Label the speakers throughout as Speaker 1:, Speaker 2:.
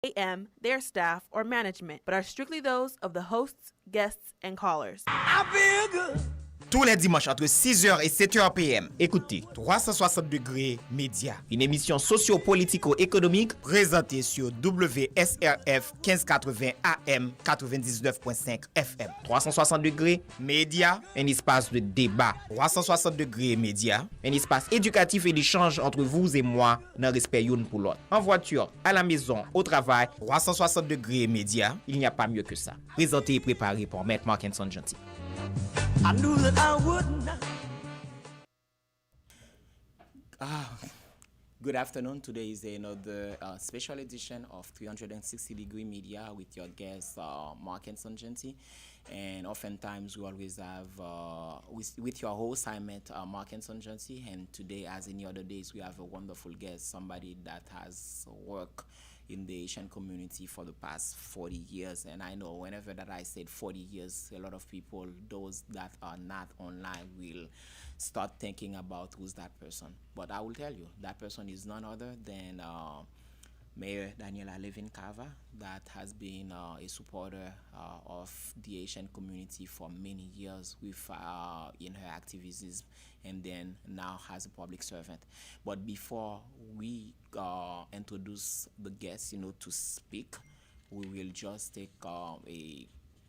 Speaker 1: AM, their staff, or management, but are strictly those of the hosts, guests, and callers.
Speaker 2: I feel good.
Speaker 3: Tous les dimanches entre 6h et 7h PM. Écoutez 360 degrés Média, une émission socio-politico-économique présentée sur Wsrf 1580 AM 99.5 FM. 360 degrés Média, un espace de débat. 360 degrés Média, un espace éducatif et d'échange entre vous et moi dans respect l'un pour l'autre. En voiture, à la maison, au travail, 360 degrés Média, il n'y a pas mieux que ça. Présenté et préparé par Maître Markinson Gentil.
Speaker 2: I knew that I would not.
Speaker 4: Good afternoon. Today is another special edition of 360 Degree Media with your guest, Markinson Gentil. And oftentimes we always have, with your host, I met Markinson Gentil. And today, as any other days, we have a wonderful guest, somebody that has worked in the Haitian community for the past 40 years. And I know whenever that I said 40 years, a lot of people, those that are not online, will start thinking about who's that person. But I will tell you, that person is none other than Mayor Daniella Levine Cava, that has been a supporter of the Haitian community for many years with in her activism, and then now as a public servant. But before we introduce the guests, to speak, we will just take a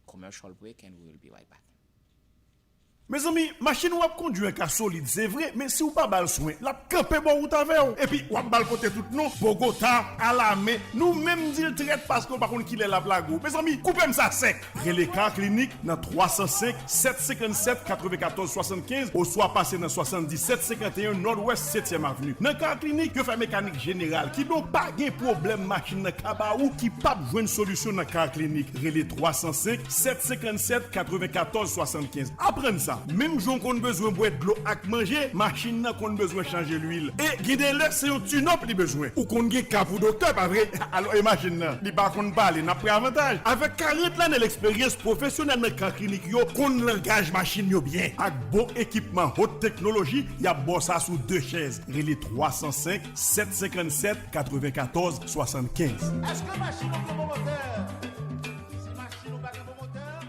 Speaker 4: commercial break, and we will be right back.
Speaker 5: Mes amis, machine wap conduit ka solide, c'est vrai, mais si ou pas bal soin, la camper bon route avec ou. Et puis wap bal côté tout non, Bogota, à la main, nous même dit le traite parce qu'on par contre qu'il est la blague. Mes amis, coupez-moi ça sec. Relais car clinique dans 305 757 94 75 ou soit passé dans 77 51 Nord-Ouest 7e avenue. Dans car clinique, yo fait mécanique générale qui donc pas gain problème machine dans kaba ou qui pas joindre solution dans car clinique. Relais 305 757 94 75. Apprenez ça. Même gens qu'on besoin boire de l'eau ak manger, machine n'a qu'on besoin changer l'huile. Et guidez-le, c'est un tune-up li besoin. Ou qu'on gen ka pour docteur pas vrai. Alors imagine li pas qu'on parler n'a pris avantage. Avec 40 ans de l'expérience professionnelle dans la clinique yo, qu'on langage machine yo bien. Ak bon équipement haute technologie, y a bon ça sous deux chaises. Relais 305 757 94 75.
Speaker 2: Est-ce que machine a un bon moteur? Si machine n'a pas un bon moteur,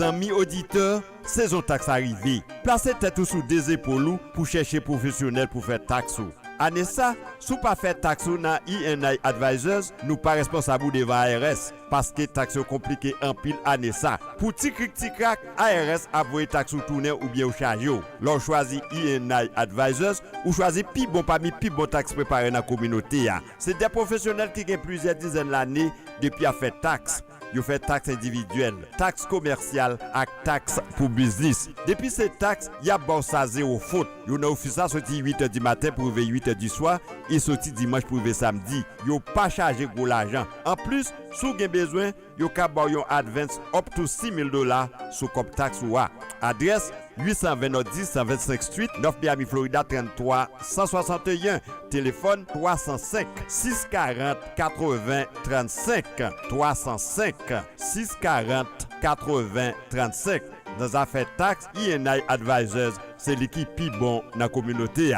Speaker 6: Amis auditeurs, saison taxe arrivée. Placez tête sous des épaules pour chercher professionnel pour faire taxe. Année ça, sous pas faire taxe dans INI Advisors, nous pas responsable devant ARS parce que taxe compliqué en pile année ça. Pour tic crack, ARS a voulu taxe tourner ou bien au charge. L'on choisit INI Advisors ou choisit pi bon parmi pi bon taxe préparé dans la communauté. C'est des professionnels qui ont plusieurs dizaines d'années depuis à faire taxe. Yo fait taxe individuelle, taxe commerciale et taxe pour business. Depuis ces taxes, y a bon ça zéro faute. Yo n'a fait ça sorti 8h du matin pour 8h du soir et sorti dimanche pour samedi. Yo pas chargé gros l'argent. En plus, si vous avez besoin, yo ka ba yon advance up to $6,000 sous cop taxe ou a. Adresse 820 10 125 Street, 9 Miami, Florida 33 161. Téléphone 305 640 80 35 305 640 80 35. Dans affaire taxe, INI Advisors, c'est l'équipe pi bon dans la communauté.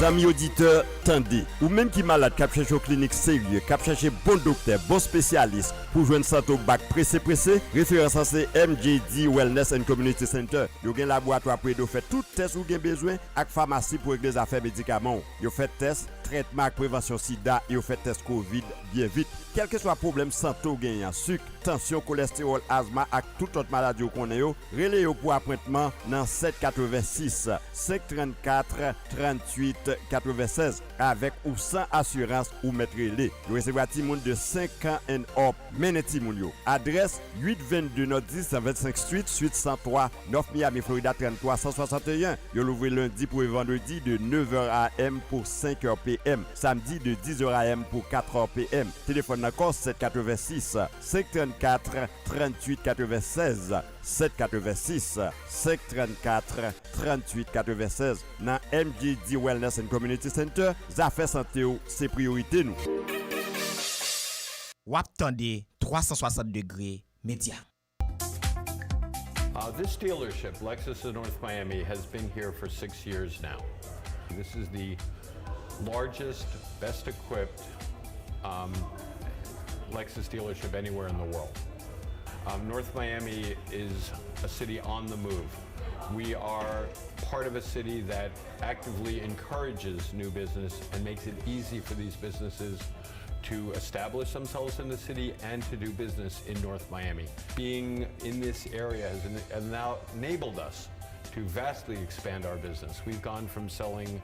Speaker 6: Amis auditeurs, tendez, ou même qui malade, cap cherche au clinique sérieux, cap cherche bon docteur, bon spécialiste, pour joindre santé au bac pressé, référence c'est MJD Wellness and Community Center. Yo gen laboratoire pour de faire tout test ou gen besoin, ak pharmacie pour régler les affaires médicaments. Yo fait test, traitement ak prévention sida, et yo fait test Covid bien vite. Quel que soit problème santé ou gen sucre, tension, cholestérol, asthme ak toute autre maladie ou connaît yo, relé yo pour appointement dans 786 534 38 96 avec ou sans assurance ou mettre les. Yo recevra ti moun de 5 ans and up. Mené ti moun yo. Adresse 822 Nord 10 125 Street, suite 103, 9 Miami, Florida 33 161. Yo l'ouvre lundi pour vendredi de 9h AM pour 5h PM. Samedi de 10h AM pour 4h PM. Téléphone encore 786 534 38 96. 786 534 38 96 dans MJD Wellness and Community Center. Affaires santé c'est priorité nous.
Speaker 3: Wap tande 360 degrés Média.
Speaker 7: This dealership, Lexus of North Miami, has been here for 6 years now. This is the largest, best equipped Lexus dealership anywhere in the world. North Miami is a city on the move. We are part of a city that actively encourages new business and makes it easy for these businesses to establish themselves in the city and to do business in North Miami. Being in this area has now enabled us to vastly expand our business. We've gone from selling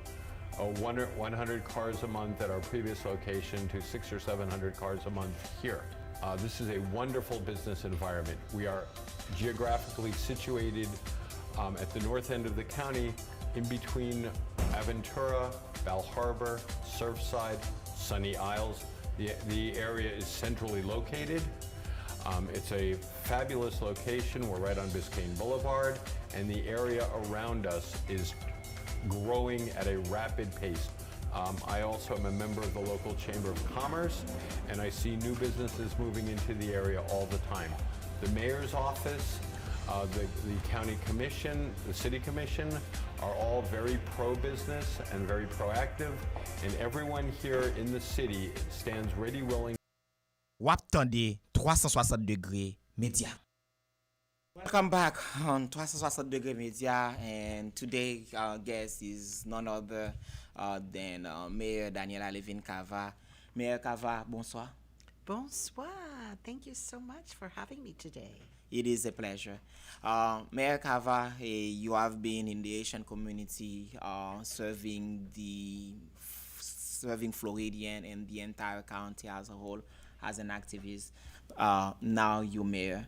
Speaker 7: 100 cars a month at our previous location to 600 or 700 cars a month here. This is a wonderful business environment. We are geographically situated at the north end of the county, in between Aventura, Bal Harbor, Surfside, Sunny Isles. The area is centrally located. It's a fabulous location. We're right on Biscayne Boulevard, and the area around us is growing at a rapid pace. I also am a member of the local Chamber of Commerce, and I see new businesses moving into the area all the time. The mayor's office, the county commission, the city commission are all very pro-business and very proactive, and everyone here in the city stands ready, willing.
Speaker 3: Wap tande 360 degrés média.
Speaker 4: Welcome back on 360 Degree Media, and today our guest is none other than Mayor Daniella Levine Cava. Mayor Cava, bonsoir.
Speaker 8: Bonsoir. Thank you so much for having me today.
Speaker 4: It is a pleasure. Mayor Cava, you have been in the Haitian community serving Floridian and the entire county as a whole as an activist. Now you're mayor.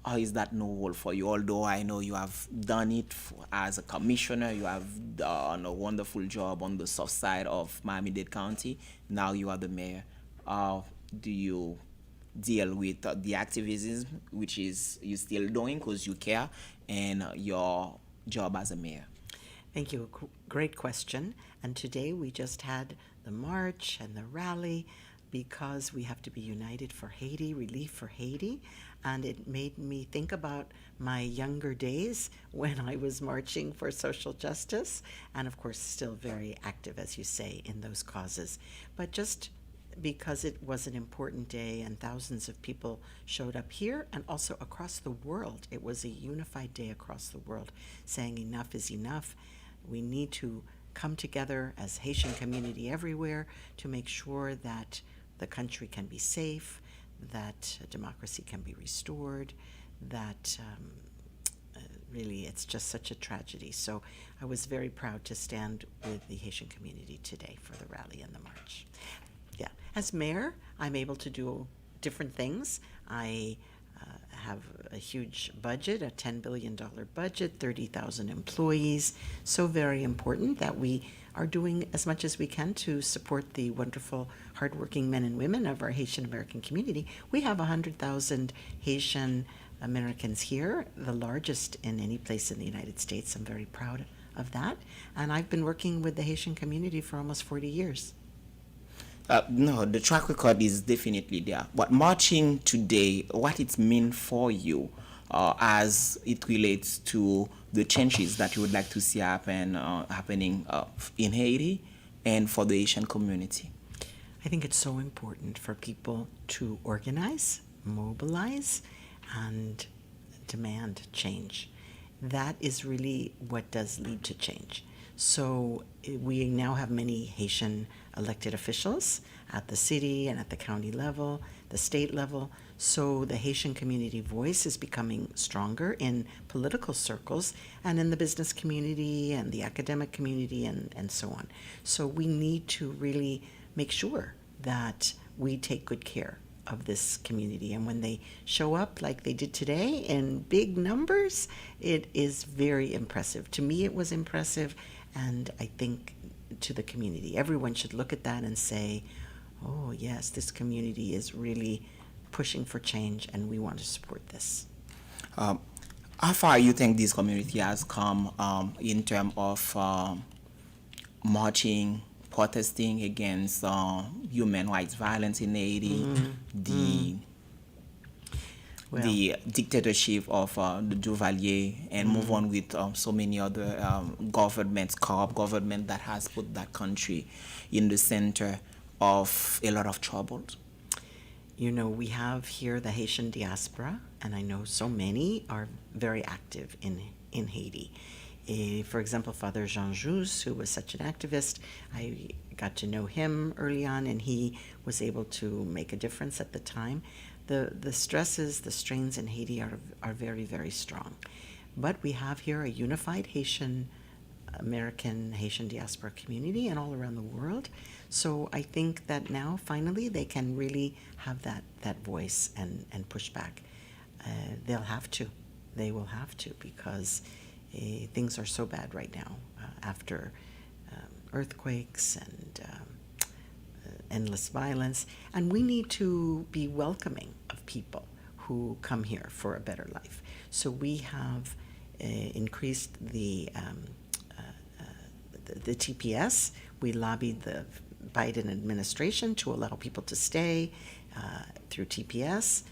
Speaker 4: How is that new role for you? Although I know you have done it as a commissioner, you have done a wonderful job on the south side of Miami-Dade County. Now you are the mayor. How do you deal with the activism, which is you still doing because you care, and your job as a mayor?
Speaker 8: Thank you. Great question. And today we just had the march and the rally because we have to be united for Haiti, relief for Haiti. And it made me think about my younger days when I was marching for social justice, and of course still very active, as you say, in those causes. But just because it was an important day and thousands of people showed up here and also across the world. It was a unified day across the world saying enough is enough. We need to come together as Haitian community everywhere to make sure that the country can be safe, that democracy can be restored, that really it's just such a tragedy. So I was very proud to stand with the Haitian community today for the rally and the march. Yeah, as mayor, I'm able to do different things. I have a huge budget, a $10 billion budget, 30,000 employees. So very important that we are doing as much as we can to support the wonderful, hardworking men and women of our Haitian-American community. We have 100,000 Haitian-Americans here, the largest in any place in the United States. I'm very proud of that. And I've been working with the Haitian community for almost 40 years.
Speaker 4: No, the track record is definitely there. But marching today, what it means for you as it relates to the changes that you would like to see happening in Haiti and for the Haitian community?
Speaker 8: I think it's so important for people to organize, mobilize, and demand change. That is really what does lead to change. So we now have many Haitian elected officials at the city and at the county level, the state level. So the Haitian community voice is becoming stronger in political circles and in the business community and the academic community and so on. So we need to really make sure that we take good care of this community. And when they show up like they did today in big numbers, it is very impressive. To me, it was impressive. And I think to the community, everyone should look at that and say, oh, yes, this community is really pushing for change, and we want to support this.
Speaker 4: How far you think this community has come in terms of marching, protesting against human rights violence in Haiti, the dictatorship of the Duvalier and move on with so many other governments, corrupt government that has put that country in the center of a lot of troubles?
Speaker 8: You know, we have here the Haitian diaspora, and I know so many are very active in Haiti. For example, Father Jean Jus, who was such an activist, I got to know him early on, and he was able to make a difference at the time. The stresses, the strains in Haiti are very, very strong. But we have here a unified Haitian-American, Haitian diaspora community and all around the world. So I think that now, finally, they can really have that voice and push back. They'll have to. They will have to, because things are so bad right now after earthquakes and endless violence. And we need to be welcoming of people who come here for a better life. So we have increased the TPS. We lobbied the Biden administration to allow people to stay through TPS.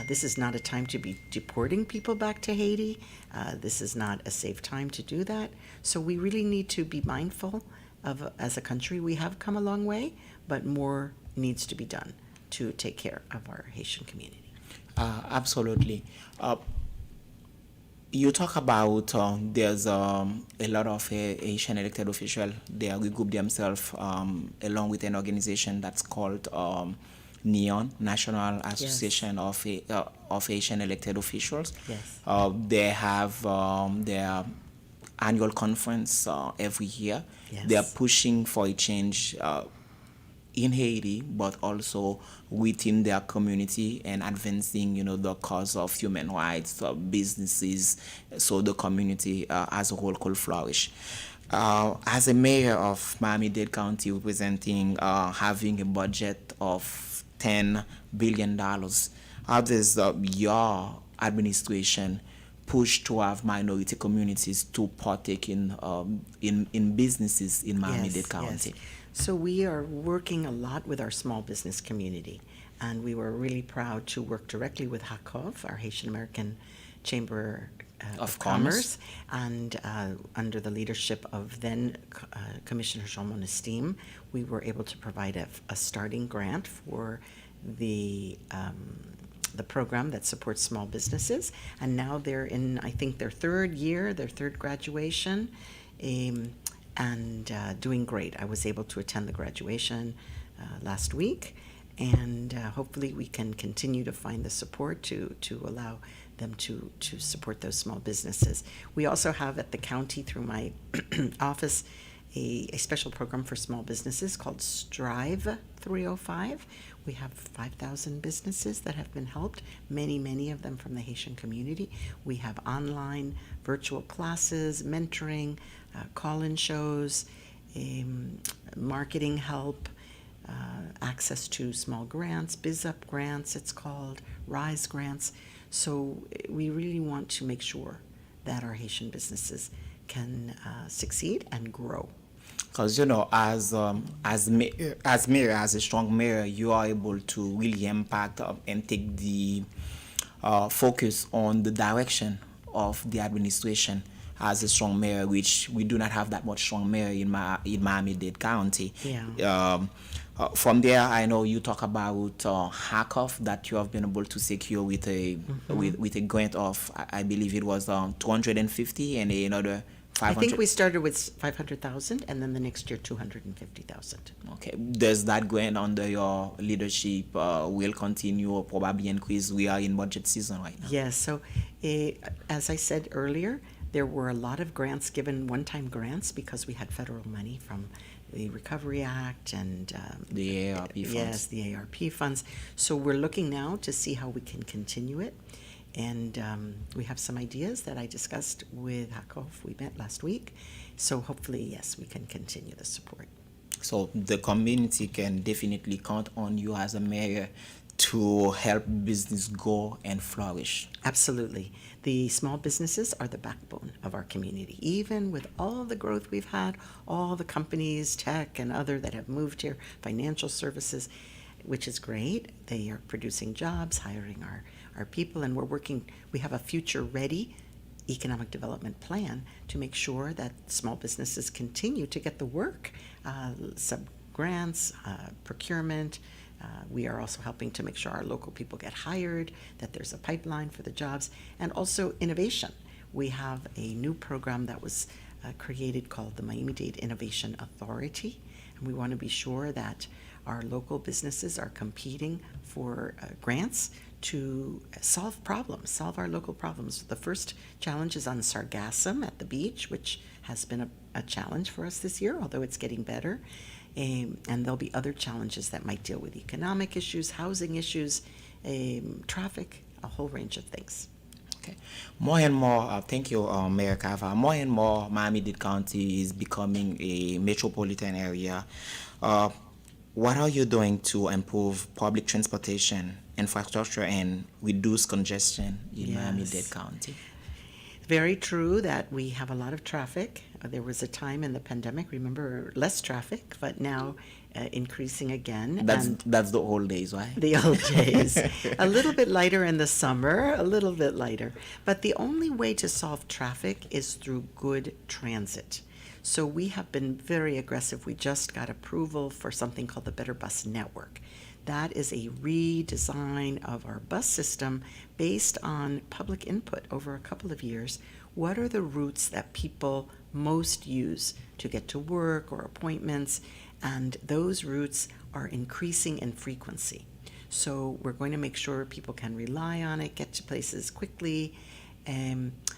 Speaker 8: This is not a time to be deporting people back to Haiti. This is not a safe time to do that. So we really need to be mindful of, as a country, we have come a long way, but more needs to be done to take care of our Haitian community.
Speaker 4: Absolutely. You talk about there's a lot of Haitian elected officials. They regroup themselves along with an organization that's called NEON, National Association of Haitian Elected Officials.
Speaker 8: Yes.
Speaker 4: They have their annual conference every year.
Speaker 8: Yes.
Speaker 4: They are pushing for a change in Haiti, but also within their community, and advancing, the cause of human rights, businesses, so the community as a whole could flourish. As a mayor of Miami-Dade County, representing having a budget of $10 billion, how does your administration push to have minority communities to partake in businesses in Miami-Dade County?
Speaker 8: Yes. So we are working a lot with our small business community, and we were really proud to work directly with HACOV, our Haitian-American Chamber of Commerce, and under the leadership of then Commissioner Jean Monestime, we were able to provide a starting grant for the program that supports small businesses. And now they're in, I think, their third year, their third graduation, and doing great. I was able to attend the graduation last week, and hopefully we can continue to find the support to allow them to support those small businesses. We also have at the county, through my office, a special program for small businesses called Strive 305. We have 5,000 businesses that have been helped, many of them from the Haitian community. We have online virtual classes, mentoring, call-in shows, marketing help, access to small grants, BizUp grants it's called, RISE grants. So we really want to make sure that our Haitian businesses can succeed and grow.
Speaker 4: Because as mayor, as a strong mayor, you are able to really impact and take the focus on the direction of the administration as a strong mayor, which we do not have that much strong mayor in Miami-Dade County.
Speaker 8: Yeah.
Speaker 4: From there, I know you talk about HACOF that you have been able to secure with a with a grant of, I believe it was 250 and another 500.
Speaker 8: I think we started with 500,000, and then the next year 250,000.
Speaker 4: Okay, does that grant under your leadership will continue or probably increase? We are in budget season right now.
Speaker 8: Yes. So, as I said earlier, there were a lot of grants given, one-time grants, because we had federal money from the Recovery Act and
Speaker 4: the ARP funds.
Speaker 8: Yes, the ARP funds. So we're looking now to see how we can continue it. And we have some ideas that I discussed with HACOF. We met last week. So hopefully, yes, we can continue the support.
Speaker 4: So the community can definitely count on you as a mayor to help business go and flourish.
Speaker 8: Absolutely. The small businesses are the backbone of our community. Even with all the growth we've had, all the companies, tech and other that have moved here, financial services, which is great. They are producing jobs, hiring our people, and we have a future-ready economic development plan to make sure that small businesses continue to get the work, sub-grants, procurement. We are also helping to make sure our local people get hired, that there's a pipeline for the jobs, and also innovation. We have a new program that was created called the Miami-Dade Innovation Authority, and we want to be sure that our local businesses are competing for grants to solve our local problems. The first challenge is on sargassum at the beach, which has been a challenge for us this year, although it's getting better. And there'll be other challenges that might deal with economic issues, housing issues, traffic, a whole range of things.
Speaker 4: Okay. More and more, thank you, Mayor Cava. More and more, Miami-Dade County is becoming a metropolitan area. What are you doing to improve public transportation infrastructure and reduce congestion in Miami-Dade County?
Speaker 8: Very true that we have a lot of traffic. There was a time in the pandemic, remember, less traffic, but now increasing again.
Speaker 4: That's the old days, right?
Speaker 8: The old days. A little bit lighter in the summer, a little bit lighter. But the only way to solve traffic is through good transit. So we have been very aggressive. We just got approval for something called the Better Bus Network. That is a redesign of our bus system based on public input over a couple of years. What are the routes that people most use to get to work or appointments? And those routes are increasing in frequency. So we're going to make sure people can rely on it, get to places quickly.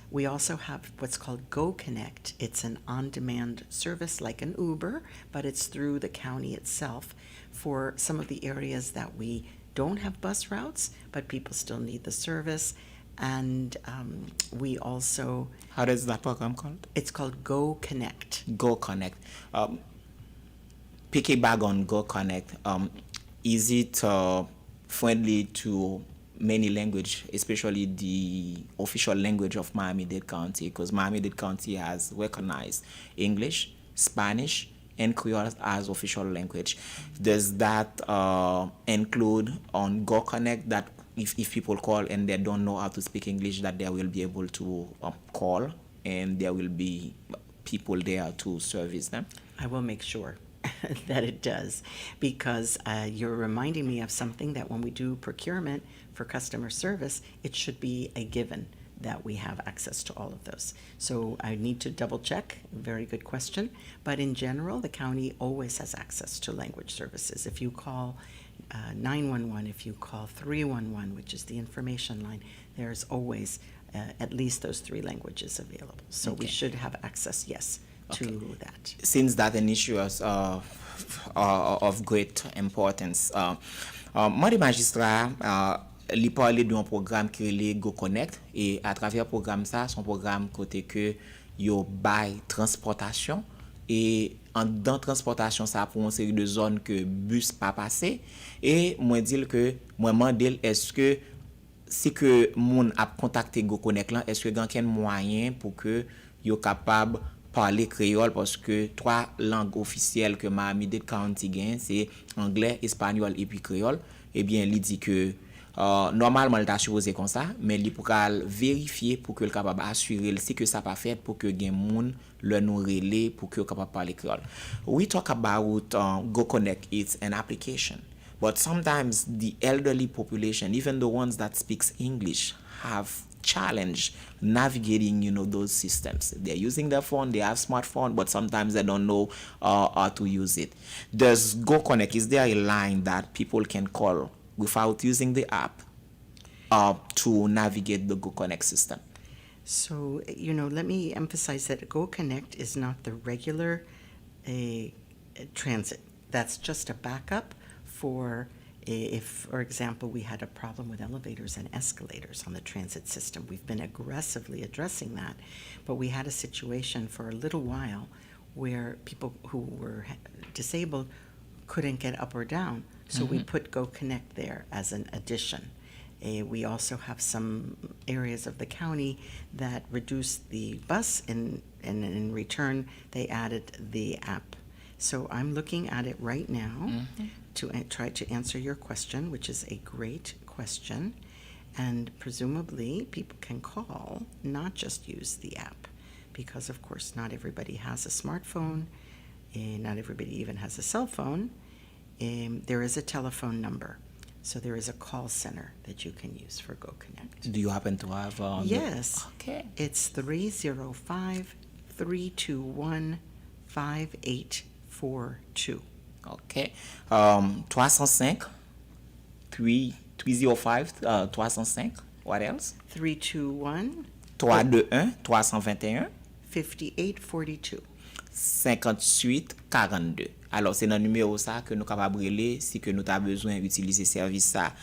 Speaker 8: We also have what's called Go Connect. It's an on-demand service like an Uber, but it's through the county itself for some of the areas that we don't have bus routes, but people still need the service. And we also...
Speaker 4: How does that program called?
Speaker 8: It's called Go Connect.
Speaker 4: Go Connect. Piggyback on Go Connect. Is it friendly to many language, especially the official language of Miami-Dade County? Because Miami-Dade County has recognized English, Spanish, and Creole as official language. Does that include on Go Connect that if people call and they don't know how to speak English, that they will be able to call and there will be people there to service them?
Speaker 8: I will make sure that it does, because you're reminding me of something that when we do procurement for customer service, it should be a given that we have access to all of those. So I need to double check. Very good question. But in general, the county always has access to language services. If you call 911, if you call 311, which is the information line, there's always at least those three languages available. So we should have access, yes, to that.
Speaker 4: Since that's an issue of great importance, moi, le magistrat, li parle d'un programme qui est Go Connect, et à travers programme ça, son programme côté que yo bay transportation, et dans transportation ça pour une série de zones que bus pas passer, et moi dire que moi mandel est-ce que si que moun a contacté Go Connect là, est-ce que gan ken moyen pour que yo capable parler créole, parce que trois langues officielles que Miami-Dade County gagne, c'est anglais, espagnol et puis créole. Eh bien, il dit que normalement il t'a supposé comme ça, mais il pour vérifier pour que le capable assurer c'est que ça pas fait pour que gen moun le nous relais pour que capable parler créole. We talk about Go Connect, it's an application, but sometimes the elderly population, even the ones that speaks English, have challenge navigating, those systems. They're using their phone, they have smartphone, but sometimes they don't know how to use it. Does Go Connect, is there a line that people can call without using the app to navigate the Go Connect system?
Speaker 8: So, let me emphasize that Go Connect is not the regular transit. That's just a backup for if, for example, we had a problem with elevators and escalators on the transit system. We've been aggressively addressing that, but we had a situation for a little while where people who were disabled couldn't get up or down, so we put Go Connect there as an addition. We also have some areas of the county that reduced the bus, and in return, they added the app. So I'm looking at it right now to try to answer your question, which is a great question. And presumably, people can call, not just use the app, because of course not everybody has a smartphone, not everybody even has a cell phone. There is a telephone number, so there is a call center that you can use for Go Connect.
Speaker 4: Do you happen to have?
Speaker 8: Yes.
Speaker 4: Okay.
Speaker 8: It's 305-321-5842.
Speaker 4: Okay. 305 305 What else?
Speaker 8: 321
Speaker 4: 321 321
Speaker 8: 5842.
Speaker 4: 5842. Alors, c'est dans le numéro ça que nous capables de relayer si que nous avons besoin d'utiliser service ça.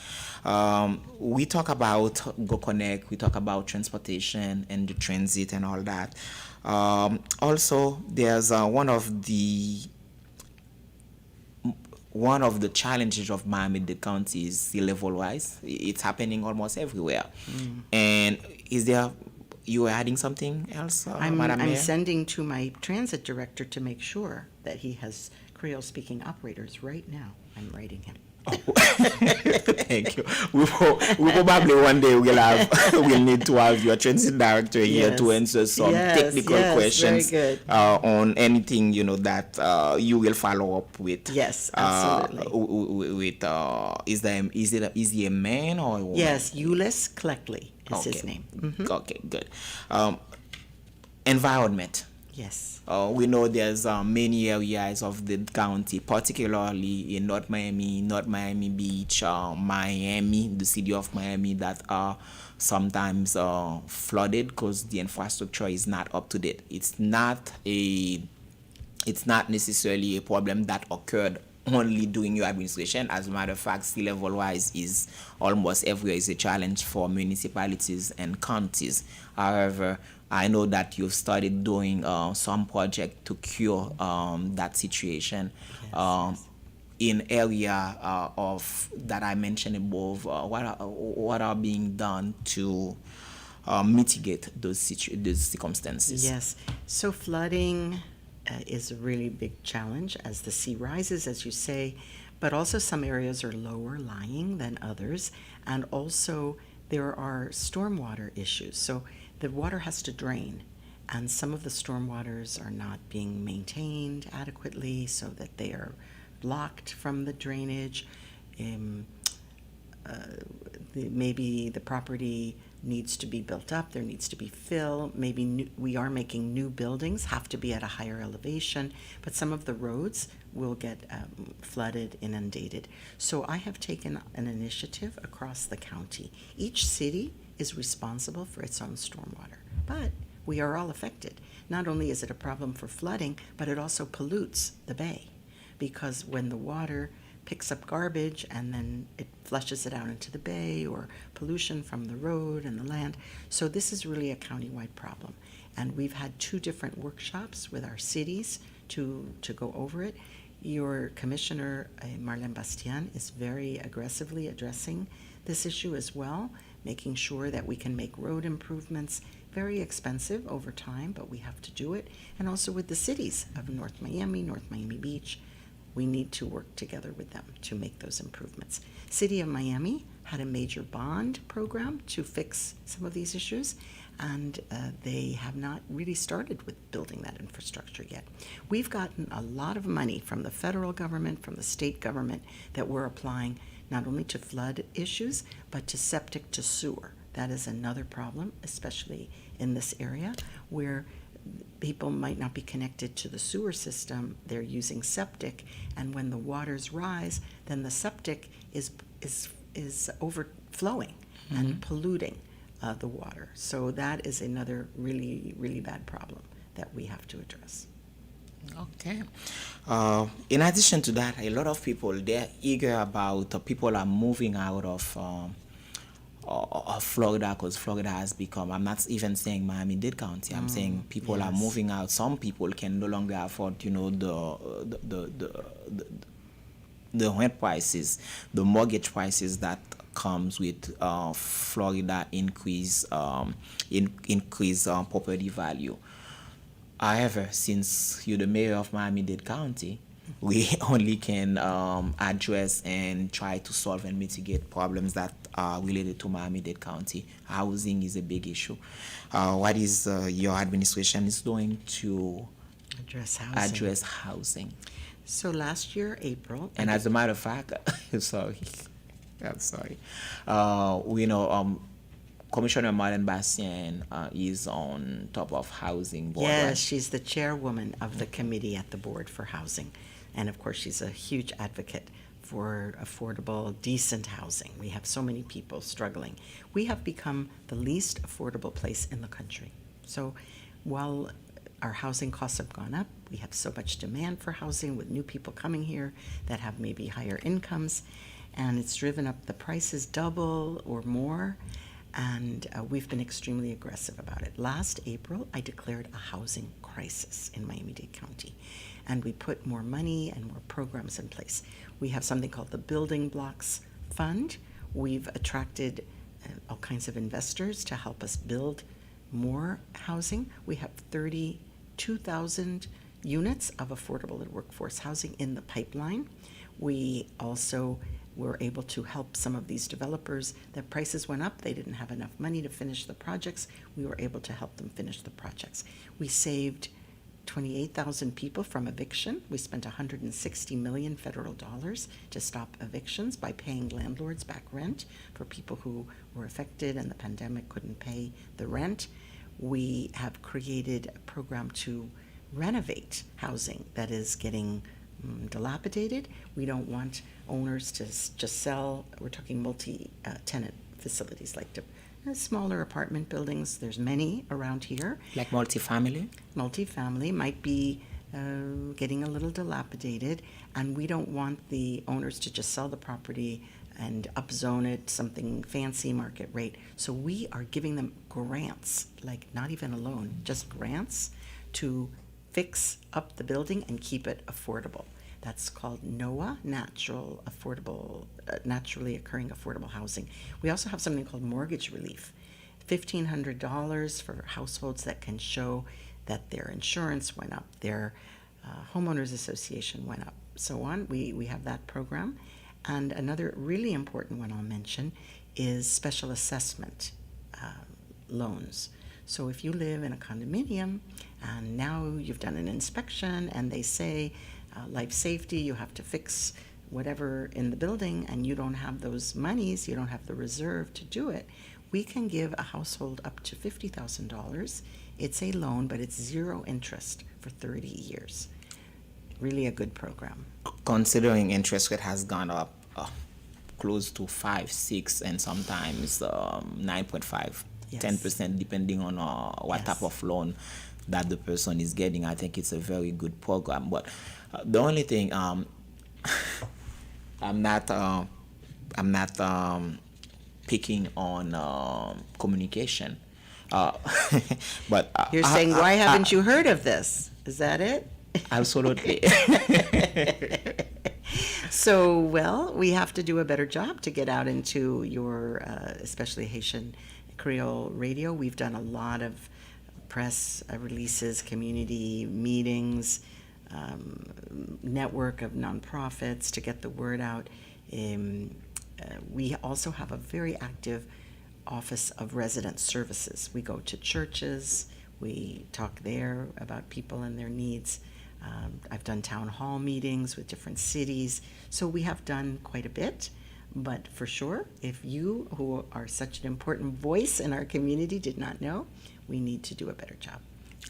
Speaker 4: We talk about Go Connect, we talk about transportation and the transit and all that. Also, there's one of the challenges of Miami-Dade County is sea level rise. It's happening almost everywhere. And is there, you were adding something else, Madam
Speaker 8: I'm
Speaker 4: Mayor?
Speaker 8: sending to my transit director to make sure that he has Creole-speaking operators right now. I'm writing him.
Speaker 4: Thank you. We probably one day we'll need to have your transit director here to answer some technical questions on anything that you will follow up with.
Speaker 8: Yes, absolutely.
Speaker 4: Is he a man or a woman?
Speaker 8: Yes, Ulyss Cleckley is his name. Mm-hmm.
Speaker 4: Okay, good. Environment.
Speaker 8: Yes.
Speaker 4: We know there's many areas of the county, particularly in North Miami Beach, Miami, the city of Miami, that are sometimes flooded because the infrastructure is not up to date. It's not necessarily a problem that occurred only during your administration. As a matter of fact, sea level rise is almost everywhere is a challenge for municipalities and counties. However, I know that you've started doing some project to cure that situation. In area of that I mentioned above, what are being done to mitigate those circumstances?
Speaker 8: Yes. So flooding is a really big challenge as the sea rises, as you say, but also some areas are lower lying than others, and also there are stormwater issues. So the water has to drain, and some of the stormwaters are not being maintained adequately so that they are blocked from the drainage. Maybe the property needs to be built up, there needs to be fill, maybe we are making new buildings, have to be at a higher elevation, but some of the roads will get flooded, inundated. So I have taken an initiative across the county. Each city is responsible for its own stormwater, but we are all affected. Not only is it a problem for flooding, but it also pollutes the bay, because when the water picks up garbage and then it flushes it out into the bay, or pollution from the road and the land. So this is really a countywide problem. And we've had 2 different workshops with our cities to go over it. Your commissioner, Marlene Bastian, is very aggressively addressing this issue as well, making sure that we can make road improvements, very expensive over time, but we have to do it. And also with the cities of North Miami Beach, we need to work together with them to make those improvements. City of Miami had a major bond program to fix some of these issues, and they have not really started with building that infrastructure yet. We've gotten a lot of money from the federal government, from the state government, that we're applying not only to flood issues, but to septic to sewer. That is another problem, especially in this area, where people might not be connected to the sewer system. They're using septic, and when the waters rise, then the septic is overflowing and polluting the water. So that is another really, really bad problem that we have to address.
Speaker 4: Okay. In addition to that, a lot of people, they're eager about people are moving out of Florida, because Florida has become, I'm not even saying Miami-Dade County, I'm saying people are moving out. Some people can no longer afford, the rent prices, the mortgage prices that comes with Florida increase property value. However, since you're the mayor of Miami-Dade County, we only can address and try to solve and mitigate problems that related to Miami-Dade County. Housing is a big issue. What is your administration is doing to address housing?
Speaker 8: So last year, April,
Speaker 4: And as a matter of fact, sorry, I'm sorry. We know Commissioner Martin Bastien is on top of housing board.
Speaker 8: yes,
Speaker 4: right?
Speaker 8: she's the chairwoman of the committee at the board for housing. And of course, she's a huge advocate for affordable, decent housing. We have so many people struggling. We have become the least affordable place in the country. So while our housing costs have gone up, we have so much demand for housing with new people coming here that have maybe higher incomes, and it's driven up the prices double or more. And we've been extremely aggressive about it. Last April, I declared a housing crisis in Miami-Dade County, and we put more money and more programs in place. We have something called the Building Blocks Fund. We've attracted all kinds of investors to help us build more housing. We have 32,000 units of affordable workforce housing in the pipeline. We also were able to help some of these developers. Their prices went up. They didn't have enough money to finish the projects. We were able to help them finish the projects. We saved 28,000 people from eviction. We spent $160 million federal dollars to stop evictions by paying landlords back rent for people who were affected and the pandemic couldn't pay the rent. We have created a program to renovate housing that is getting dilapidated. We don't want owners to just sell. We're talking multi-tenant facilities, like smaller apartment buildings. There's many around here.
Speaker 4: Like multifamily?
Speaker 8: Multifamily might be getting a little dilapidated, and we don't want the owners to just sell the property and upzone it something fancy market rate. So we are giving them grants, like not even a loan, just grants to fix up the building and keep it affordable. That's called NOAA, naturally occurring affordable housing. We also have something called mortgage relief, $1,500 for households that can show that their insurance went up, their homeowners association went up, so on. We have that program. And another really important one I'll mention is special assessment loans. So if you live in a condominium and now you've done an inspection and they say life safety, you have to fix whatever in the building, and you don't have those monies, you don't have the reserve to do it, we can give a household up to $50,000. It's a loan, but it's zero interest for 30 years. Really a good program.
Speaker 4: Considering interest rate has gone up close to 5, 6, and sometimes 9.5,
Speaker 8: Yes.
Speaker 4: 10%, depending on what
Speaker 8: Yes.
Speaker 4: type of loan that the person is getting. I think it's a very good program. But the only thing, I'm not picking on communication. But
Speaker 8: You're saying, why haven't you heard of this? Is that it?
Speaker 4: Absolutely.
Speaker 8: So, well, we have to do a better job to get out into your, especially Haitian Creole radio. We've done a lot of press releases, community meetings, network of nonprofits to get the word out. We also have a very active Office of Resident Services. We go to churches, we talk there about people and their needs. I've done town hall meetings with different cities, so we have done quite a bit. But for sure, if you, who are such an important voice in our community, did not know, we need to do a better job.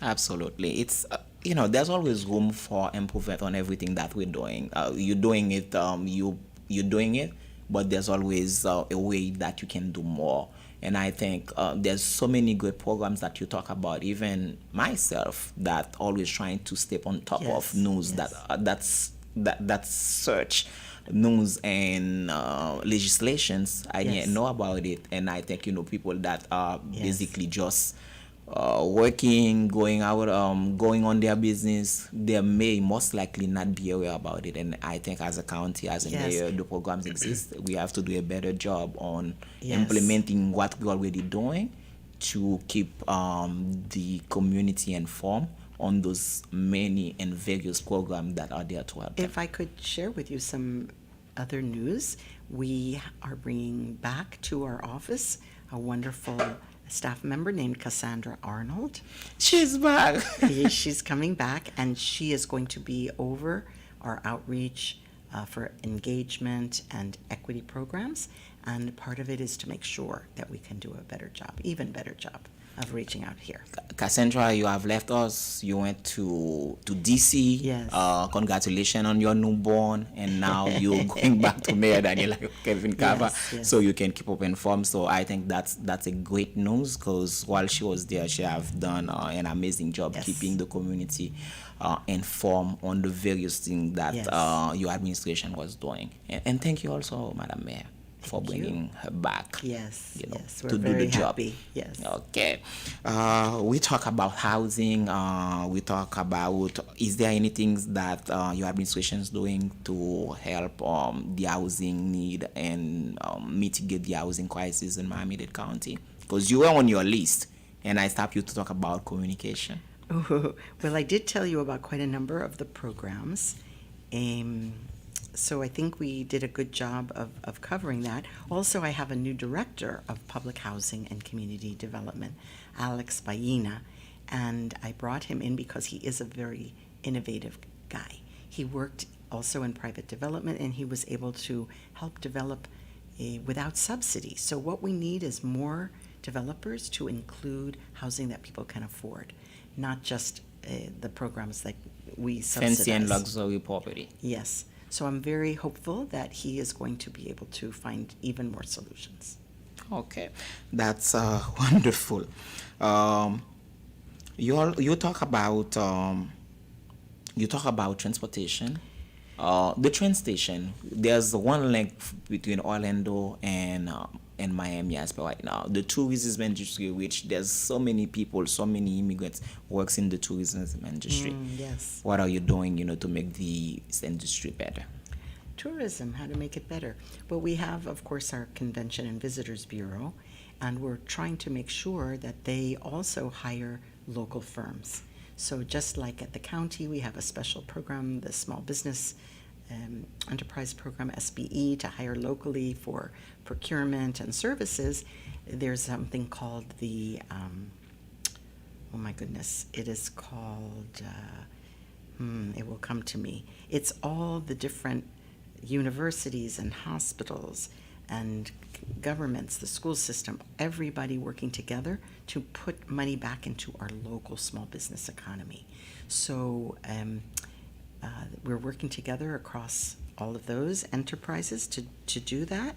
Speaker 4: Absolutely. It's, there's always room for improvement on everything that we're doing. You're doing it, you're doing it, but there's always a way that you can do more. And I think there's so many good programs that you talk about, even myself, that always trying to step on top of news, that's search news and legislations. I didn't know about it, and I think people that are basically just working, going out, going on their business, they may most likely not be aware about it. And I think as a county, as a mayor, the programs exist. We have to do a better job on implementing what we're already doing to keep the community informed on those many and various programs that are there to help them.
Speaker 8: If I could share with you some other news, we are bringing back to our office a wonderful staff member named Cassandra Arnold.
Speaker 4: She's back.
Speaker 8: She's coming back, and she is going to be over our outreach for engagement and equity programs. And part of it is to make sure that we can do a better job, even better job of reaching out here.
Speaker 4: Cassandra, you have left us. You went to DC.
Speaker 8: Yes.
Speaker 4: Congratulations on your newborn, and now you're going back to Mayor Daniella Kevin Cava,
Speaker 8: Yes.
Speaker 4: so you can keep up informed. So I think that's a great news, because while she was there, she have done an amazing job
Speaker 8: Yes.
Speaker 4: keeping the community informed on the various things that
Speaker 8: Yes.
Speaker 4: your administration was doing. And thank you also, Madam Mayor, for
Speaker 8: Thank you.
Speaker 4: bringing her back.
Speaker 8: Yes,
Speaker 4: You know,
Speaker 8: yes, we're
Speaker 4: to do
Speaker 8: very
Speaker 4: the job.
Speaker 8: happy. Yes.
Speaker 4: Okay. We talk about housing. We talk about, is there anything that your administration is doing to help the housing need and mitigate the housing crisis in Miami-Dade County? Because you were on your list, and I stopped you to talk about communication.
Speaker 8: Well, I did tell you about quite a number of the programs. So I think we did a good job of covering that. Also, I have a new director of public housing and community development, Alex Baina, and I brought him in because he is a very innovative guy. He worked also in private development, and he was able to help develop without subsidy. So what we need is more developers to include housing that people can afford, not just the programs that we subsidize.
Speaker 4: Fancy and luxury property.
Speaker 8: Yes. So I'm very hopeful that he is going to be able to find even more solutions.
Speaker 4: Okay, that's wonderful. You talk about transportation. The train station. There's one link between Orlando and Miami as per right now. The tourism industry, which there's so many people, so many immigrants works in the tourism industry.
Speaker 8: Yes.
Speaker 4: What are you doing, to make this industry better?
Speaker 8: Tourism, how to make it better. Well, we have, of course, our Convention and Visitors Bureau, and we're trying to make sure that they also hire local firms. So just like at the county, we have a special program, the Small Business Enterprise Program, SBE, to hire locally for procurement and services. There's something called the, oh my goodness, it is called, it will come to me. It's all the different universities and hospitals and governments, the school system, everybody working together to put money back into our local small business economy. So we're working together across all of those enterprises to do that.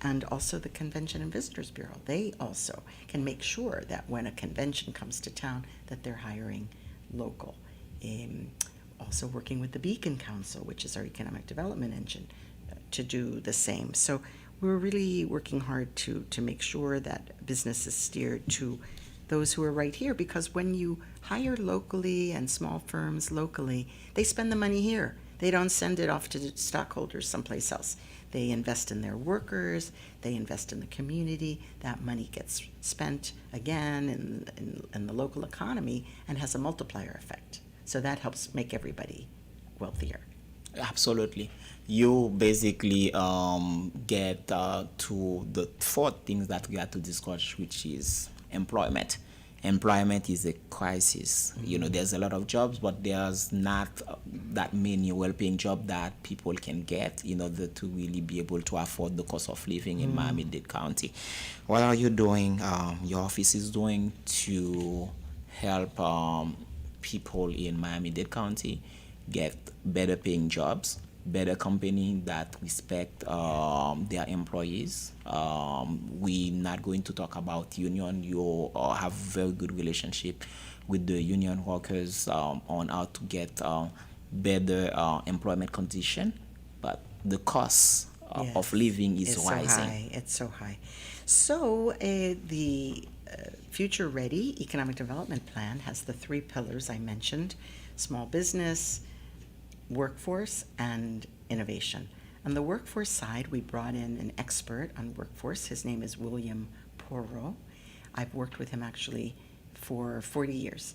Speaker 8: And also the Convention and Visitors Bureau. They also can make sure that when a convention comes to town that they're hiring local. Also working with the Beacon Council, which is our economic development engine, to do the same. So we're really working hard to make sure that business is steered to those who are right here, because when you hire locally and small firms locally, they spend the money here. They don't send it off to the stockholders someplace else. They invest in their workers, they invest in the community. That money gets spent again in the local economy and has a multiplier effect. So that helps make everybody wealthier.
Speaker 4: Absolutely. You basically get to the fourth things that we have to discuss, which is employment. Employment is a crisis. There's a lot of jobs, but there's not that many well-paying jobs that people can get in order to really be able to afford the cost of living in Miami-Dade County. What are you doing, your office is doing to help people in Miami-Dade County get better paying jobs, better company that respect their employees? We're not going to talk about union. You have very good relationship with the union workers on how to get better employment condition, but the cost of living is rising.
Speaker 8: It's so high. So the Future Ready Economic Development Plan has the 3 pillars I mentioned: small business, workforce, and innovation. On the workforce side, we brought in an expert on workforce. His name is William Porro. I've worked with him actually for 40 years.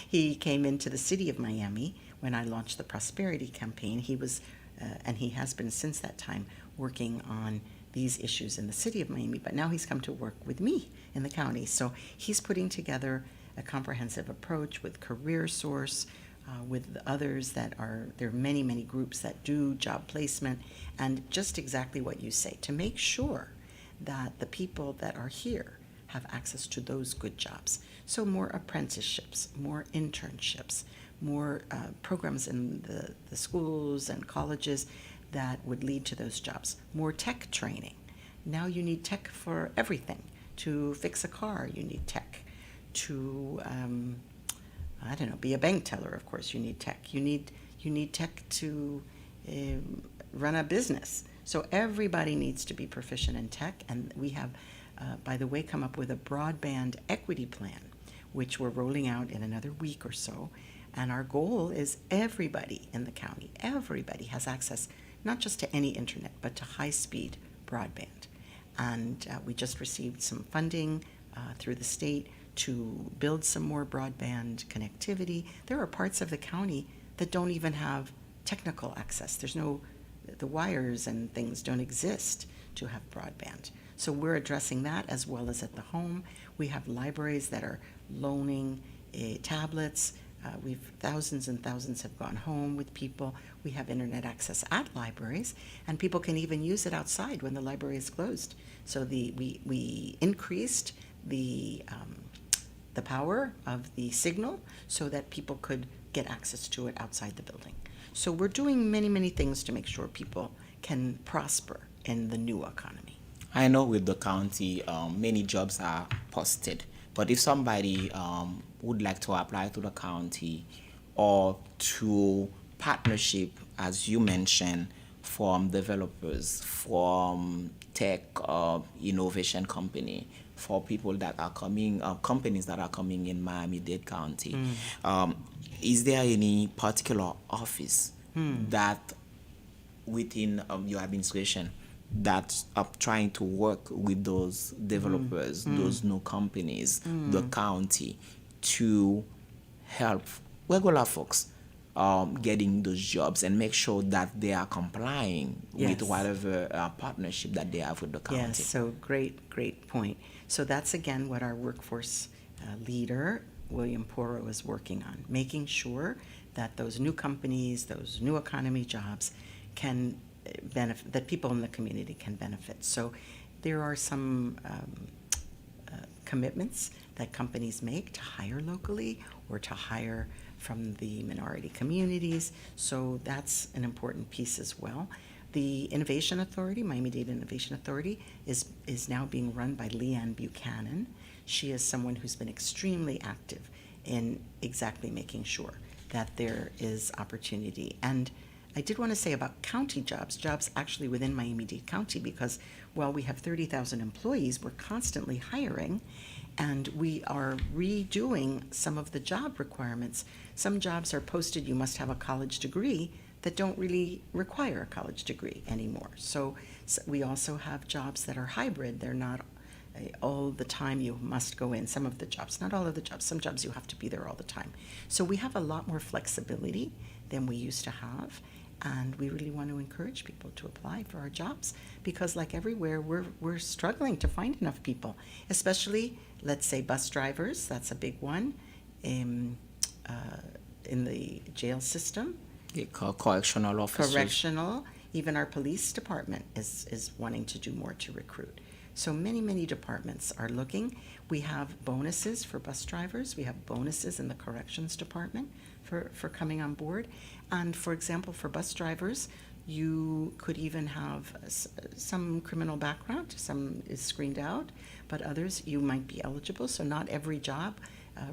Speaker 8: He came into the city of Miami when I launched the Prosperity Campaign. He was and he has been since that time working on these issues in the city of Miami, but now he's come to work with me in the county. So he's putting together a comprehensive approach with Career Source, with others there are many, many groups that do job placement, and just exactly what you say, to make sure that the people that are here have access to those good jobs. So more apprenticeships, more internships, more programs in the schools and colleges that would lead to those jobs. More tech training. Now you need tech for everything. To fix a car, you need tech. To be a bank teller, of course, you need tech. You need tech to run a business. So everybody needs to be proficient in tech, and we have, by the way, come up with a broadband equity plan, which we're rolling out in another week or so. And our goal is everybody in the county, everybody has access not just to any internet, but to high-speed broadband. And we just received some funding through the state to build some more broadband connectivity. There are parts of the county that don't even have technical access. The wires and things don't exist to have broadband. So we're addressing that as well as at the home. We have libraries that are loaning tablets. Thousands and thousands have gone home with people. We have internet access at libraries, and people can even use it outside when the library is closed. So we increased the power of the signal so that people could get access to it outside the building. So we're doing many, many things to make sure people can prosper in the new economy.
Speaker 4: I know with the county, many jobs are posted. But if somebody would like to apply to the county or to partnership, as you mentioned, from developers, from tech innovation company, for people that are coming, companies that are coming in Miami-Dade County, is there any particular office that within your administration that's trying to work with those developers, those new companies, the county, to help regular folks getting those jobs and make sure that they are complying with whatever partnership that they have with the county?
Speaker 8: Yes, so great point. So that's again what our workforce leader, William Porro, is working on, making sure that those new companies, those new economy jobs can benefit, that people in the community can benefit. So there are some commitments that companies make to hire locally or to hire from the minority communities. So that's an important piece as well. The Innovation Authority, Miami-Dade Innovation Authority, is now being run by Leanne Buchanan. She is someone who's been extremely active in exactly making sure that there is opportunity. And I did want to say about county jobs actually within Miami-Dade County, because while we have 30,000 employees, we're constantly hiring, and we are redoing some of the job requirements. Some jobs are posted, you must have a college degree, that don't really require a college degree anymore. So we also have jobs that are hybrid. They're not all the time you must go in. Some of the jobs, not all of the jobs, some jobs you have to be there all the time. So we have a lot more flexibility than we used to have. And we really want to encourage people to apply for our jobs, because like everywhere, we're struggling to find enough people, especially, let's say, bus drivers. That's a big one in the jail system.
Speaker 4: Correctional officers.
Speaker 8: Correctional. Even our police department is wanting to do more to recruit. So many departments are looking. We have bonuses for bus drivers. We have bonuses in the corrections department for coming on board. And for example, for bus drivers, you could even have some criminal background. Some is screened out, but others you might be eligible. So not every job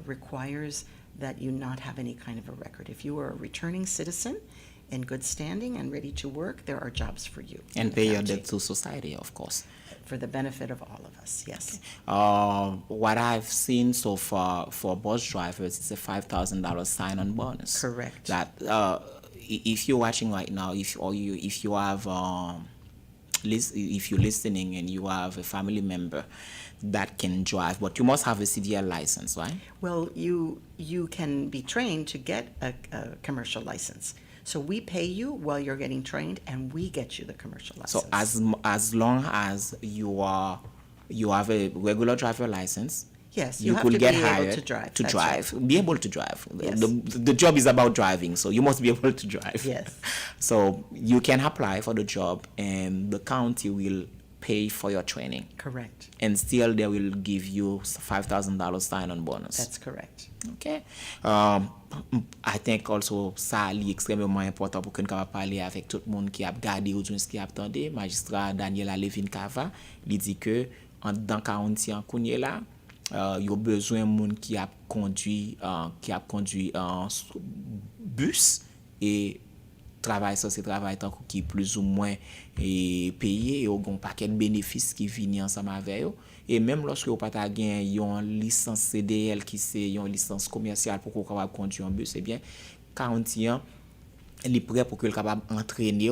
Speaker 8: requires that you not have any kind of a record. If you are a returning citizen in good standing and ready to work, there are jobs for you.
Speaker 4: And pay your debt to society, of course.
Speaker 8: For the benefit of all of us, yes.
Speaker 4: Okay. What I've seen so far for bus drivers is a $5,000 sign-on bonus.
Speaker 8: Correct.
Speaker 4: That if you're watching right now, if you're listening and you have a family member that can drive, but you must have a CDL license, right?
Speaker 8: Well, you can be trained to get a commercial license. So we pay you while you're getting trained, and we get you the commercial license.
Speaker 4: So as long as you have a regular driver license,
Speaker 8: yes,
Speaker 4: you
Speaker 8: have
Speaker 4: could
Speaker 8: to
Speaker 4: get
Speaker 8: be
Speaker 4: hired
Speaker 8: able to drive.
Speaker 4: to
Speaker 8: That's
Speaker 4: drive,
Speaker 8: right.
Speaker 4: be able to drive.
Speaker 8: Yes.
Speaker 4: The job is about driving, so you must be able to drive.
Speaker 8: Yes.
Speaker 4: So you can apply for the job, and the county will pay for your training,
Speaker 8: Correct.
Speaker 4: and still they will give you $5,000 sign-on bonus.
Speaker 8: That's correct.
Speaker 4: Okay. I think also ça est extrêmement important pour qu'on capable parler avec tout le monde qui a regardé ou qui a attendu. Magistrat Daniella Levine Cava, il dit que dans county en Kounye là, il y a besoin de monde qui a conduit bus et travail ça c'est travail tant qui plus ou moins payé et on paquet de bénéfices qui viennent ensemble avec eux. Et même lorsque vous pas gagné une licence CDL qui c'est une licence commerciale pour qu'on capable conduire un bus, eh bien 40 ans il est prêt pour que capable entraîner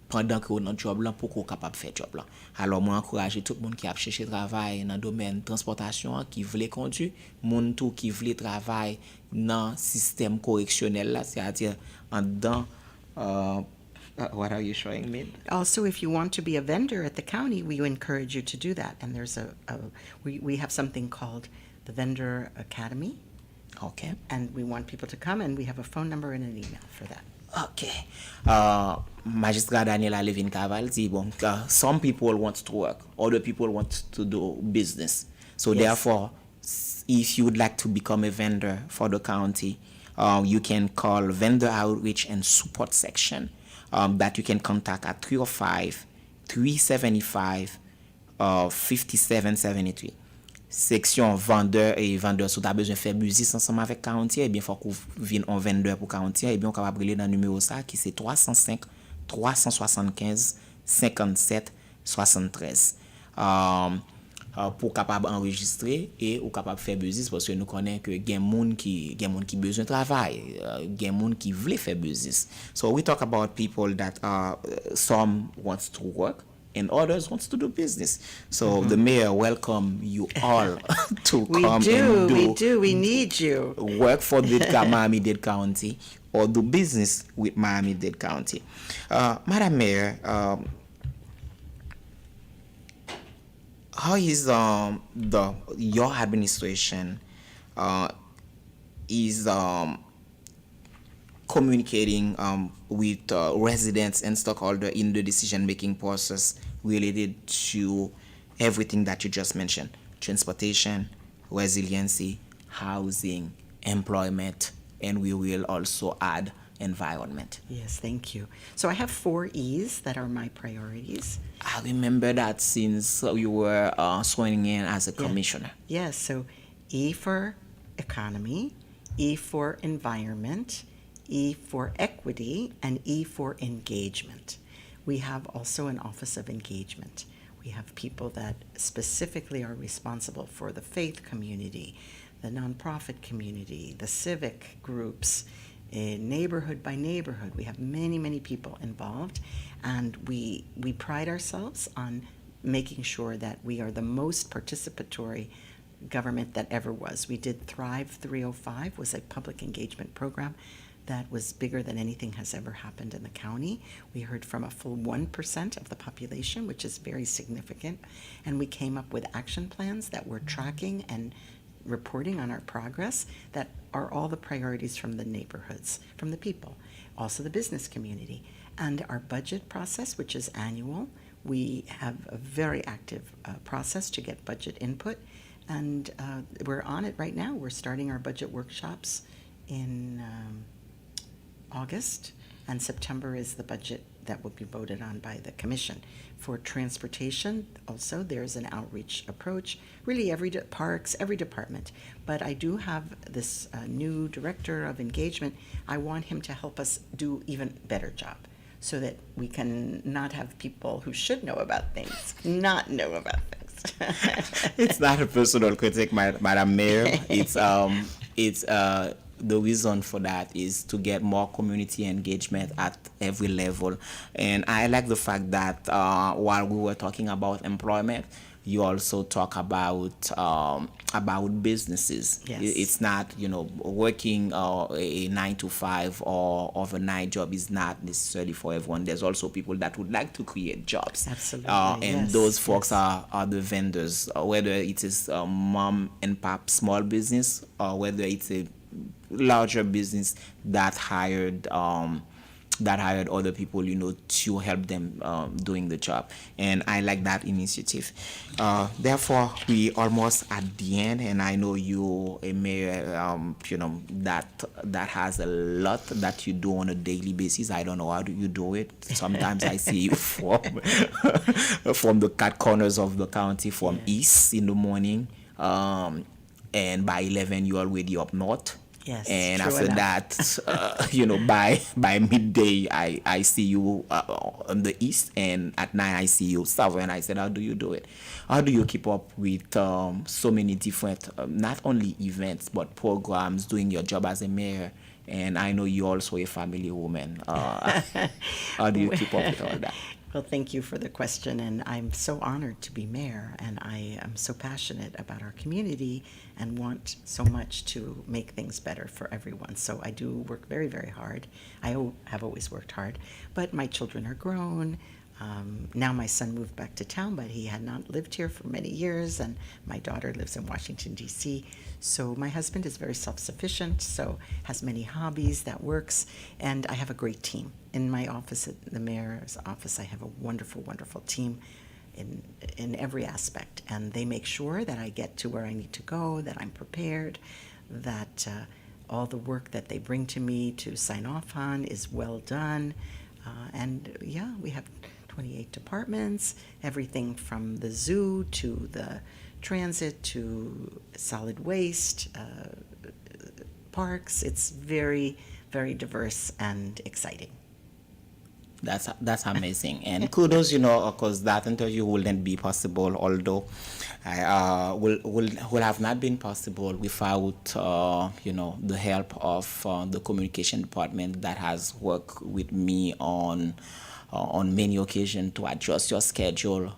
Speaker 4: pendant que on dans job là pour qu'on capable faire job là. Alors moi encourager tout le monde qui a cherché travail dans le domaine transportation qui veut conduire, monde tout qui veut travail dans système correctionnel là, c'est-à-dire en dedans what are you showing me?
Speaker 8: Also, if you want to be a vendor at the county, we encourage you to do that. And there's we have something called the Vendor Academy,
Speaker 4: Okay.
Speaker 8: and we want people to come, and we have a phone number and an email for that.
Speaker 4: Okay. Magistrat Daniella Levine Caval dit bon, some people want to work, other people want to do business. So
Speaker 8: Yes.
Speaker 4: therefore, if you would like to become a vendor for the county, you can call Vendor Outreach and Support Section that you can contact at 305-375-5773. Section vendeur et vendeur si tu as besoin de faire business ensemble avec county, eh bien faut qu'on vienne en vendeur pour county, eh bien on capable briller dans le numéro ça qui c'est 305 375 57 73. Pour capable enregistrer et ou capable faire business parce que nous connaissons que gen moun qui besoin de travail, gen moun qui veut faire business. So we talk about people that some wants to work and others wants to do business. So the mayor welcome you all to come and
Speaker 8: We need you.
Speaker 4: work for the Miami-Dade County or do business with Miami-Dade County. Madam Mayor, how is your administration is communicating with residents and stockholders in the decision-making process related to everything that you just mentioned: transportation, resiliency, housing, employment, and we will also add environment.
Speaker 8: Yes, thank you. So I have 4 E's that are my priorities.
Speaker 4: I remember that since you were sworn in as a commissioner.
Speaker 8: Yes, so E for economy, E for environment, E for equity, and E for engagement. We have also an Office of Engagement. We have people that specifically are responsible for the faith community, the nonprofit community, the civic groups, neighborhood by neighborhood. We have many, many people involved, and we pride ourselves on making sure that we are the most participatory government that ever was. We did Thrive 305, was a public engagement program that was bigger than anything has ever happened in the county. We heard from a full 1% of the population, which is very significant, and we came up with action plans that we're tracking and reporting on our progress that are all the priorities from the neighborhoods, from the people, also the business community. And our budget process, which is annual, we have a very active process to get budget input, and we're on it right now. We're starting our budget workshops in August, and September is the budget that will be voted on by the commission. For transportation, also, there's an outreach approach, really parks, every department. But I do have this new director of engagement. I want him to help us do even better job so that we can not have people who should know about things not know about things.
Speaker 4: It's not a personal critique, Madam Mayor. It's the reason for that is to get more community engagement at every level. And I like the fact that while we were talking about employment, you also talk about businesses.
Speaker 8: Yes.
Speaker 4: It's not, working a 9 to 5 or overnight job is not necessarily for everyone. There's also people that would like to create jobs.
Speaker 8: Absolutely,
Speaker 4: And
Speaker 8: yes,
Speaker 4: those folks
Speaker 8: yes.
Speaker 4: are the vendors, whether it is a mom and pop small business or whether it's a larger business that hired other people, to help them doing the job. And I like that initiative. Therefore, we almost at the end, and I know you, a mayor, that has a lot that you do on a daily basis. I don't know how do you do it. Sometimes I see you from the cat corners of the county, from east in the morning, and by 11 you're already up north.
Speaker 8: Yes,
Speaker 4: And
Speaker 8: true
Speaker 4: after
Speaker 8: enough.
Speaker 4: that, by midday, I see you on the east, and at night I see you south. And I said, how do you do it? How do you keep up with so many different, not only events but programs, doing your job as a mayor? And I know you're also a family woman. How do you keep up with all that?
Speaker 8: Well, thank you for the question, and I'm so honored to be mayor, and I am so passionate about our community and want so much to make things better for everyone. So I do work very, very hard. Have always worked hard, but my children are grown. Now my son moved back to town, but he had not lived here for many years, and my daughter lives in Washington, D.C. So my husband is very self-sufficient, so has many hobbies, that works, and I have a great team. In my office, at the mayor's office, I have a wonderful, wonderful team in every aspect, and they make sure that I get to where I need to go, that I'm prepared, that all the work that they bring to me to sign off on is well done, and yeah, we have 28 departments, everything from the zoo to the transit to solid waste, parks. It's very, very diverse and exciting.
Speaker 4: That's amazing, and kudos, because that interview wouldn't be possible, although I will have not been possible without the help of the communication department that has worked with me on many occasions to adjust your schedule.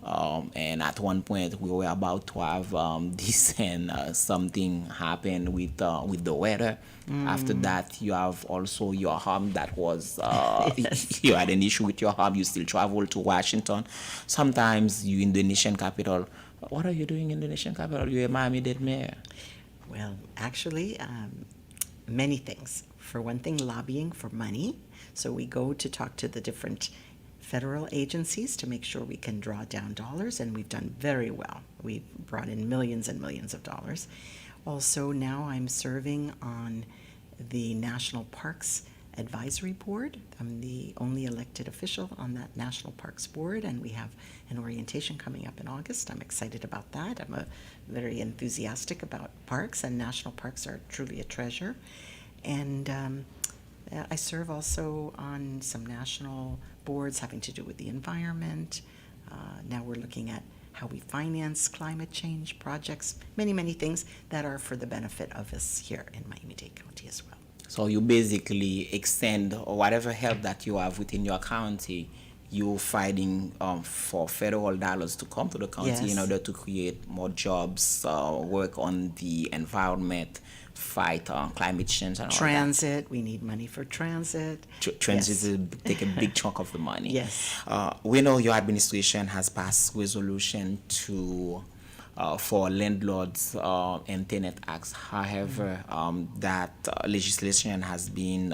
Speaker 4: And at one point we were about to have this, and something happened with the weather. After that, you have also your home that was
Speaker 8: Yes.
Speaker 4: you had an issue with your home. You still travel to Washington. Sometimes you in the nation capital. What are you doing in the nation capital? You're a Miami-Dade mayor.
Speaker 8: Well, actually, many things. For one thing, lobbying for money. So we go to talk to the different federal agencies to make sure we can draw down dollars, and we've done very well. We've brought in millions and millions of dollars. Also, now I'm serving on the National Parks Advisory Board. I'm the only elected official on that National Parks Board, and we have an orientation coming up in August. I'm excited about that. I'm very enthusiastic about parks, and national parks are truly a treasure. And I serve also on some national boards having to do with the environment. Now we're looking at how we finance climate change projects, many, many things that are for the benefit of us here in Miami-Dade County as well.
Speaker 4: So you basically extend whatever help that you have within your county. You're fighting for federal dollars to come to the county in
Speaker 8: Yes.
Speaker 4: order to create more jobs, work on the environment, fight climate change and all that.
Speaker 8: Transit, we need money for transit.
Speaker 4: Transit
Speaker 8: Yes.
Speaker 4: is take a big chunk of the money.
Speaker 8: Yes.
Speaker 4: We know your administration has passed resolution to for landlords and tenant acts. However, that legislation has been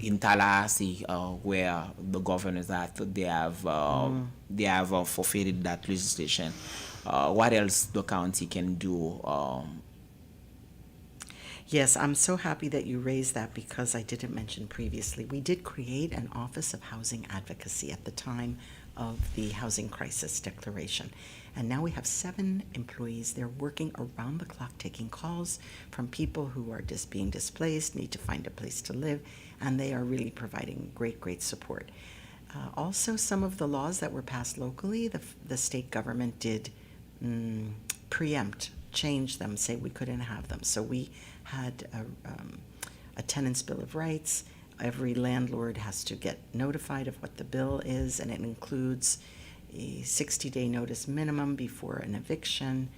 Speaker 4: in Tallahassee, where the governors at they have forfeited that legislation. What else the county can do?
Speaker 8: Yes, I'm so happy that you raised that because I didn't mention previously. We did create an Office of Housing Advocacy at the time of the Housing Crisis Declaration. And now we have 7 employees. They're working around the clock taking calls from people who are just being displaced, need to find a place to live, and they are really providing great, great support. Also, some of the laws that were passed locally, the state government did preempt, change them, say we couldn't have them. So we had a tenant's bill of rights. Every landlord has to get notified of what the bill is, and it includes a 60-day notice minimum before an eviction,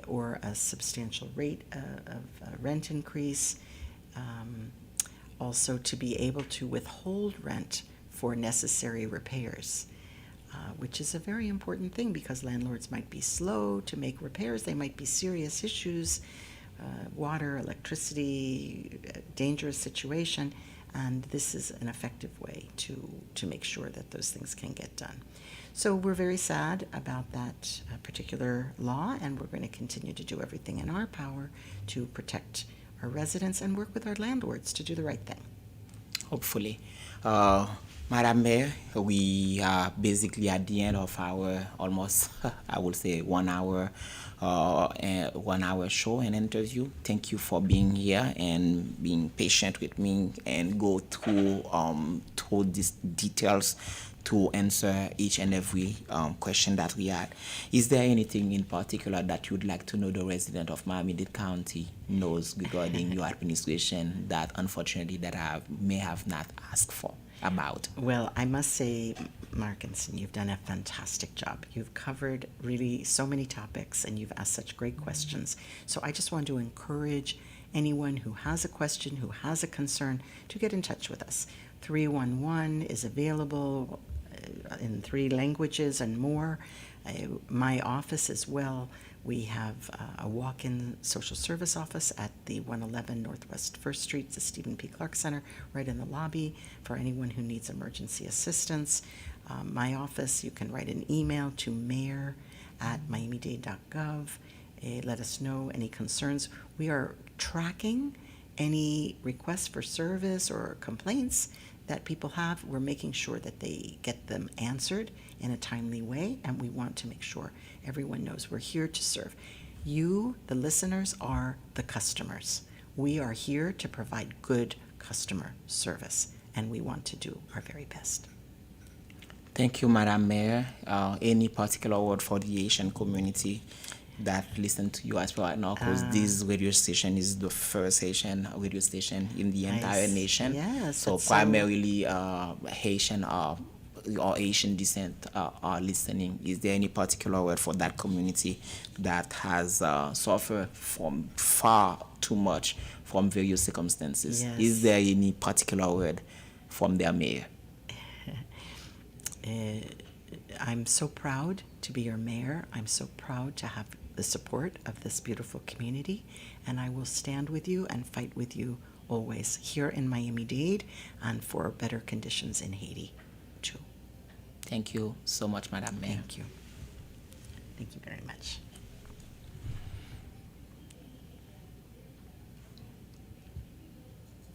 Speaker 8: or a substantial rate of rent increase. Also, to be able to withhold rent for necessary repairs, which is a very important thing because landlords might be slow to make repairs. They might be serious issues, water, electricity, dangerous situation, and this is an effective way to make sure that those things can get done. So we're very sad about that particular law, and we're going to continue to do everything in our power to protect our residents and work with our landlords to do the right thing.
Speaker 4: Hopefully. Madam Mayor, we are basically at the end of our almost, I would say, 1 hour show and interview. Thank you for being here and being patient with me and go through these details to answer each and every question that we had. Is there anything in particular that you'd like to know the resident of Miami-Dade County knows regarding your administration that unfortunately that I may have not asked for about?
Speaker 8: Well, I must say, Markinson, you've done a fantastic job. You've covered really so many topics and you've asked such great questions. So I just want to encourage anyone who has a question, who has a concern, to get in touch with us. 311 is available in 3 languages and more. My office as well. We have a walk-in social service office at the 111 Northwest 1st Street, the Stephen P. Clark Center, right in the lobby for anyone who needs emergency assistance. My office, you can write an email to mayor@miamidade.gov. Let us know any concerns. We are tracking any requests for service or complaints that people have. We're making sure that they get them answered in a timely way, and we want to make sure everyone knows we're here to serve. You, the listeners, are the customers. We are here to provide good customer service, and we want to do our very best.
Speaker 4: Thank you, Madam Mayor. Any particular word for the Haitian community that listen to you as well right now? Because this radio station is the first Haitian radio station in the entire nation.
Speaker 8: Yes,
Speaker 4: so primarily Haitian or Asian descent are listening. Is there any particular word for that community that has suffered from far too much from various circumstances?
Speaker 8: Yes.
Speaker 4: Is there any particular word from their mayor?
Speaker 8: I'm so proud to be your mayor. I'm so proud to have the support of this beautiful community, and I will stand with you and fight with you always here in Miami-Dade and for better conditions in Haiti too.
Speaker 4: Thank you so much, Madam Mayor.
Speaker 8: Thank you. Thank you very much.